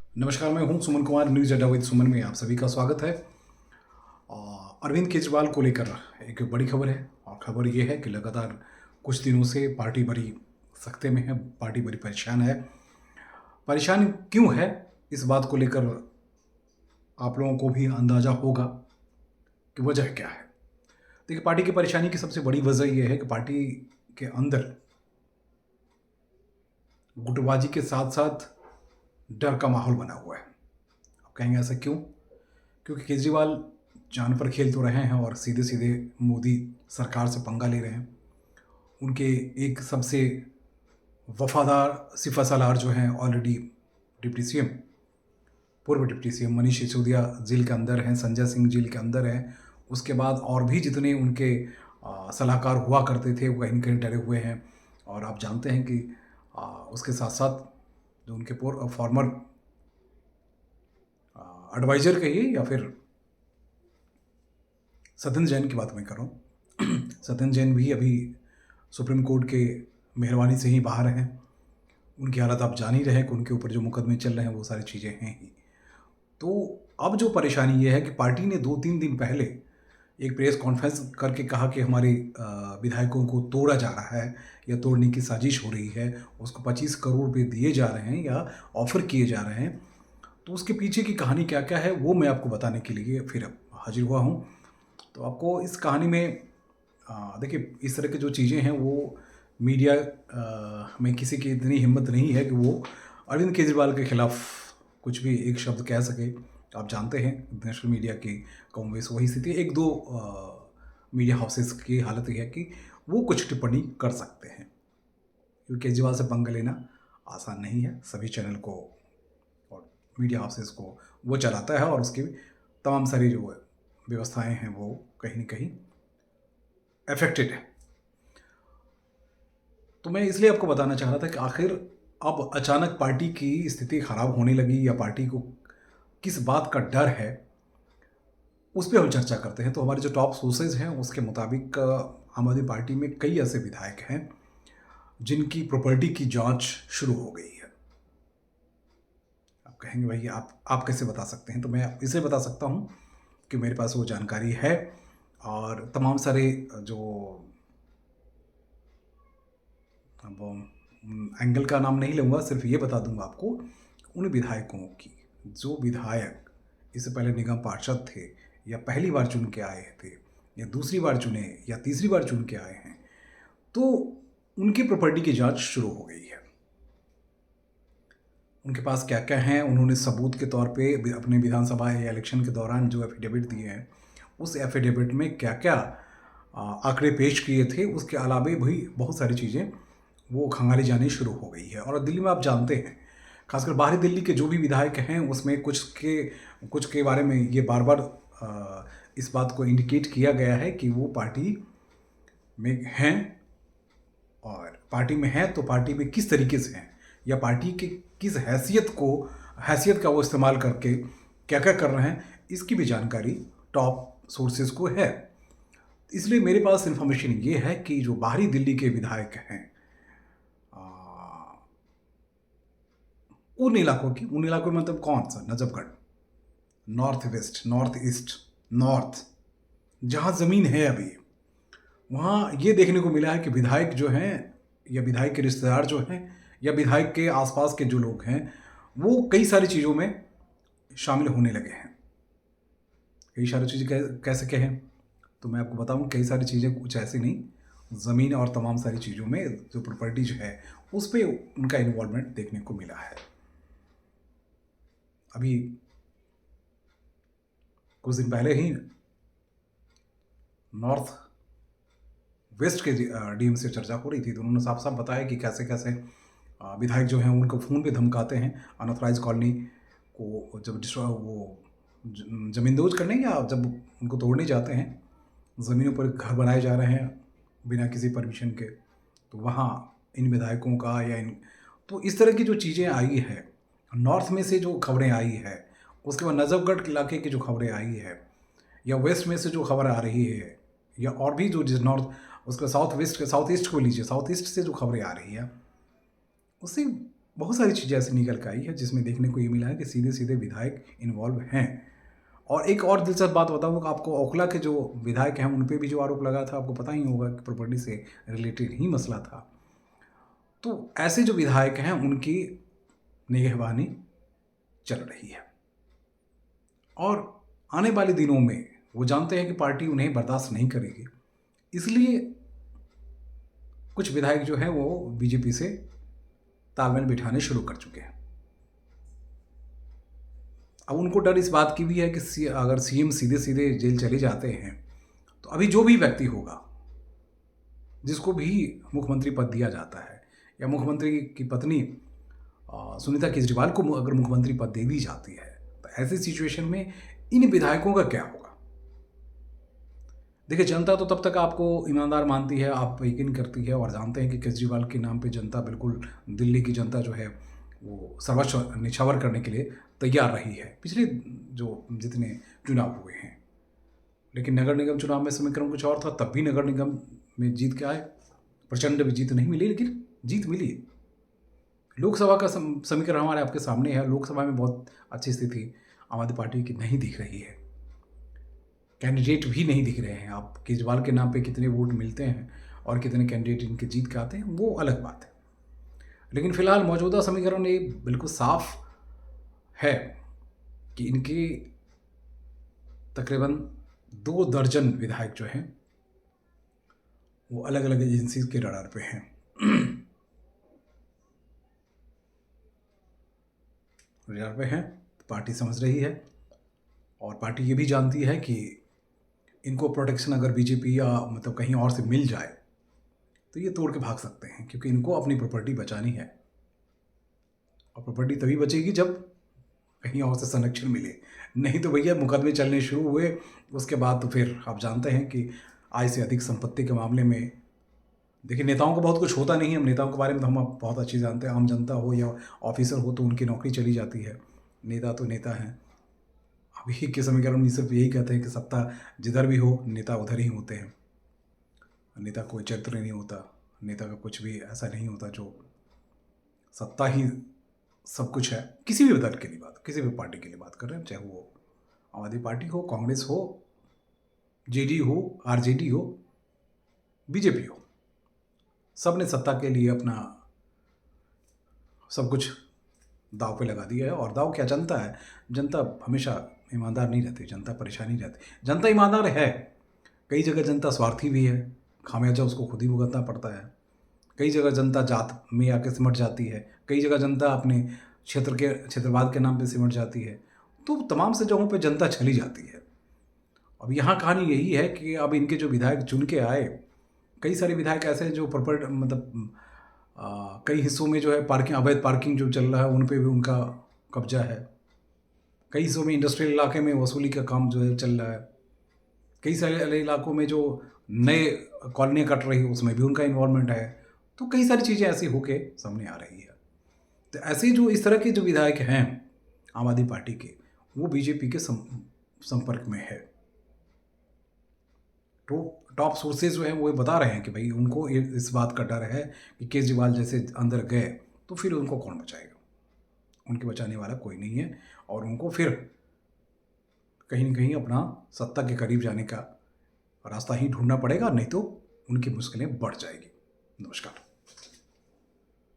नमस्कार, मैं हूं सुमन कुमार। न्यूज़ अड्डा विद सुमन में आप सभी का स्वागत है। अरविंद केजरीवाल को लेकर एक बड़ी खबर है और खबर ये है कि लगातार कुछ दिनों से पार्टी बड़ी सख्ते में है, पार्टी बड़ी परेशान है। परेशान क्यों है, इस बात को लेकर आप लोगों को भी अंदाज़ा होगा कि वजह क्या है। देखिए, पार्टी की परेशानी की सबसे बड़ी वजह यह है कि पार्टी के अंदर गुटबाजी के साथ साथ डर का माहौल बना हुआ है। आप कहेंगे ऐसा क्यों? क्योंकि केजरीवाल जान पर खेल तो रहे हैं और सीधे सीधे मोदी सरकार से पंगा ले रहे हैं। उनके एक सबसे वफादार सिपा सालार जो हैं, ऑलरेडी डिप्टी सीएम, पूर्व deputy CM Manish Sisodia jail के अंदर हैं, संजय सिंह जेल के अंदर हैं। उसके बाद और भी जितने उनके सलाहकार हुआ करते थे वो कहीं न कहीं डरे हुए हैं। और आप जानते हैं कि उसके साथ साथ जो उनके फॉर्मर एडवाइज़र कहिए या फिर सत्येंद्र जैन की बात मैं कर रहा हूँ। सत्येंद्र जैन भी अभी सुप्रीम कोर्ट के मेहरबानी से ही बाहर हैं। उनकी हालत आप जान ही रहे हैं कि उनके ऊपर जो मुकदमे चल रहे हैं वो सारी चीज़ें हैं ही। तो अब जो परेशानी ये है कि पार्टी ने 2-3 दिन पहले एक प्रेस कॉन्फ्रेंस करके कहा कि हमारे विधायकों को तोड़ा जा रहा है या तोड़ने की साजिश हो रही है, उसको 25 करोड़ रुपए दिए जा रहे हैं या ऑफ़र किए जा रहे हैं। तो उसके पीछे की कहानी क्या-क्या है वो मैं आपको बताने के लिए फिर हाज़िर हुआ हूँ। तो आपको इस कहानी में देखिए, इस तरह की जो चीज़ें हैं वो मीडिया में किसी की इतनी हिम्मत नहीं है कि वो अरविंद केजरीवाल के खिलाफ कुछ भी एक शब्द कह सके। आप जानते हैं नेशनल मीडिया की कमोबेश वही स्थिति है। 1-2 मीडिया हाउसेस की हालत ये है कि वो कुछ टिप्पणी कर सकते हैं, क्योंकि केजरीवाल से पंगा लेना आसान नहीं है। सभी चैनल को और मीडिया हाउसेस को वो चलाता है और उसकी तमाम सारी जो व्यवस्थाएं हैं वो कहीं न कहीं अफेक्टेड है। तो मैं इसलिए आपको बताना चाह रहा था कि आखिर अब अचानक पार्टी की स्थिति खराब होने लगी या पार्टी को किस बात का डर है, उस पे हम चर्चा करते हैं। तो हमारे जो टॉप सोर्सेज हैं उसके मुताबिक आम आदमी पार्टी में कई ऐसे विधायक हैं जिनकी प्रॉपर्टी की जांच शुरू हो गई है। आप कहेंगे भाई आप कैसे बता सकते हैं? तो मैं इसलिए बता सकता हूँ कि मेरे पास वो जानकारी है और तमाम सारे जो अब एंगल का नाम नहीं लूँगा, सिर्फ ये बता दूँगा आपको उन विधायकों की जो विधायक इससे पहले निगम पार्षद थे या पहली बार चुन के आए थे या दूसरी बार चुने या तीसरी बार चुन के आए हैं, तो उनकी प्रॉपर्टी की जांच शुरू हो गई है। उनके पास क्या-क्या है, उन्होंने सबूत के तौर पे अपने विधानसभा या इलेक्शन के दौरान जो एफ़िडेविट दिए हैं, उस एफ़िडेविट में क्या-क्या आंकड़े पेश किए थे, उसके अलावे भी बहुत सारी चीज़ें वो खंगाली जानी शुरू हो गई है। और दिल्ली में आप जानते हैं, खासकर बाहरी दिल्ली के जो भी विधायक हैं, उसमें कुछ के बारे में ये बार-बार इस बात को इंडिकेट किया गया है कि वो पार्टी में हैं और पार्टी में हैं तो पार्टी में किस तरीके से हैं या पार्टी के किस हैसियत का वो इस्तेमाल करके क्या-क्या कर रहे हैं, इसकी भी जानकारी टॉप सोर्सेज़ को है। इसलिए मेरे पास इन्फॉर्मेशन ये है कि जो बाहरी दिल्ली के विधायक हैं, उन इलाकों में मतलब कौन सा? Najafgarh, north west, north east, north, जहाँ ज़मीन है अभी, वहाँ ये देखने को मिला है कि विधायक जो हैं या विधायक के रिश्तेदार जो हैं या विधायक के आसपास के जो लोग हैं, वो कई सारी चीज़ों में शामिल होने लगे हैं। कई सारी चीज़ें कैसे कहें? तो मैं आपको बताऊँ, कई सारी चीज़ें कुछ ऐसी नहीं, ज़मीन और तमाम सारी चीज़ों में जो प्रॉपर्टी जो है, उस पे उनका इन्वॉल्वमेंट देखने को मिला है। अभी कुछ दिन पहले ही नॉर्थ वेस्ट के डीएम से चर्चा हो रही थी, तो उन्होंने साफ-साफ बताया कि कैसे-कैसे विधायक जो हैं उनको फ़ोन पे धमकाते हैं अनऑथराइज़्ड कॉलोनी को जब ज़मींदोज़ करने या जब उनको तोड़ने जाते हैं, ज़मीनों पर घर बनाए जा रहे हैं बिना किसी परमिशन के, तो वहाँ इन विधायकों का या इन तो इस तरह की जो चीज़ें आई है, नॉर्थ में से जो खबरें आई है, उसके बाद नजफगढ़ इलाके की जो खबरें आई है या वेस्ट में से जो खबर आ रही है या और भी जो जिस नॉर्थ उसका साउथ ईस्ट को लीजिए, साउथ ईस्ट से जो खबरें आ रही है, उससे बहुत सारी चीज़ें ऐसी निकल के आई है जिसमें देखने को ये मिला है कि सीधे सीधे विधायक इन्वॉल्व हैं। और एक और दिलचस्प बात बताऊँ आपको, ओखला के जो विधायक हैं उन पे भी जो आरोप लगा था, आपको पता ही होगा कि प्रॉपर्टी से रिलेटेड ही मसला था। तो ऐसे जो विधायक हैं उनकी निगहबानी चल रही है और आने वाले दिनों में वो जानते हैं कि पार्टी उन्हें बर्दाश्त नहीं करेगी, इसलिए कुछ विधायक जो हैं वो बीजेपी से तालमेल बिठाने शुरू कर चुके हैं। अब उनको डर इस बात की भी है कि अगर सीएम सीधे सीधे जेल चले जाते हैं तो अभी जो भी व्यक्ति होगा जिसको भी मुख्यमंत्री पद दिया जाता है या मुख्यमंत्री की पत्नी सुनीता केजरीवाल को अगर मुख्यमंत्री पद दे दी जाती है तो ऐसी सिचुएशन में इन विधायकों का क्या होगा। देखिए, जनता तो तब तक आपको ईमानदार मानती है, आप यकीन करती है और जानते हैं कि केजरीवाल के नाम पे जनता बिल्कुल, दिल्ली की जनता जो है वो सर्वस्व निछावर करने के लिए तैयार रही है पिछले जो जितने चुनाव हुए हैं। लेकिन नगर निगम चुनाव में समीकरण कुछ और था, तब भी नगर निगम में जीत के आए, प्रचंड भी जीत नहीं मिली लेकिन जीत मिली। लोकसभा का समीकरण हमारे आपके सामने है। लोकसभा में बहुत अच्छी स्थिति आम आदमी पार्टी की नहीं दिख रही है, कैंडिडेट भी नहीं दिख रहे हैं। आप केजरीवाल के नाम पे कितने वोट मिलते हैं और कितने कैंडिडेट इनके जीत के आते हैं वो अलग बात है, लेकिन फिलहाल मौजूदा समीकरण ये बिल्कुल साफ है कि इनके तकरीबन 2 दर्जन विधायक जो हैं वो अलग अलग एजेंसी के रडार पे हैं। रडार पे हैं, पार्टी समझ रही है और पार्टी ये भी जानती है कि इनको प्रोटेक्शन अगर बीजेपी या मतलब कहीं और से मिल जाए तो ये तोड़ के भाग सकते हैं, क्योंकि इनको अपनी प्रॉपर्टी बचानी है और प्रॉपर्टी तभी बचेगी जब कहीं और से संरक्षण मिले। नहीं तो भैया मुकदमे चलने शुरू हुए उसके बाद तो फिर आप जानते हैं कि आय से अधिक संपत्ति के मामले में देखिए नेताओं को बहुत कुछ होता नहीं है। हम नेताओं के बारे में तो हम बहुत अच्छी जानते हैं, आम जनता हो या ऑफिसर हो तो उनकी नौकरी चली जाती है। नेता तो नेता हैं। अभी के समीकरण में सिर्फ यही कहते हैं कि सत्ता जिधर भी हो नेता उधर ही होते हैं। नेता कोई चरित्र नहीं होता, नेता का कुछ भी ऐसा नहीं होता जो सत्ता ही सब कुछ है। किसी भी दल के लिए बात, किसी भी पार्टी के लिए बात कर रहे हैं, चाहे वो आम आदमी पार्टी हो, कांग्रेस हो, जेडी हो, आरजेडी हो, बीजेपी हो, सब ने सत्ता के लिए अपना सब कुछ दाव पे लगा दिया है। और दाव क्या, जनता है। जनता हमेशा ईमानदार नहीं रहती, जनता परेशानी रहती। जनता ईमानदार है, कई जगह जनता स्वार्थी भी है, खामियाजा उसको खुद ही भुगतना पड़ता है। कई जगह जनता जात में आके सिमट जाती है, कई जगह जनता अपने क्षेत्रवाद के नाम पे सिमट जाती है। तो तमाम से जगहों पे जनता चली जाती है। अब यहाँ कहानी यही है कि अब इनके जो विधायक चुन के आए, कई सारे विधायक ऐसे हैं जो प्रॉपर्टी मतलब कई हिस्सों में जो है पार्किंग, अवैध पार्किंग जो चल रहा है उन पे भी उनका कब्जा है। कई हिस्सों में इंडस्ट्रियल इलाके में वसूली का काम जो है चल रहा है। कई सारे इलाकों में जो नए कॉलोनियाँ कट रही है उसमें भी उनका इन्वॉल्वमेंट है। तो कई सारी चीज़ें ऐसी होके सामने आ रही है। तो ऐसे जो इस तरह के जो विधायक हैं आम आदमी पार्टी के, वो बीजेपी के संपर्क में है। तो टॉप सोर्सेज जो हैं वो बता रहे हैं कि भाई उनको इस बात का डर है कि केजरीवाल जैसे अंदर गए तो फिर उनको कौन बचाएगा। उनके बचाने वाला कोई नहीं है और उनको फिर कहीं न कहीं अपना सत्ता के करीब जाने का रास्ता ही ढूंढना पड़ेगा, नहीं तो उनकी मुश्किलें बढ़ जाएगी। नमस्कार।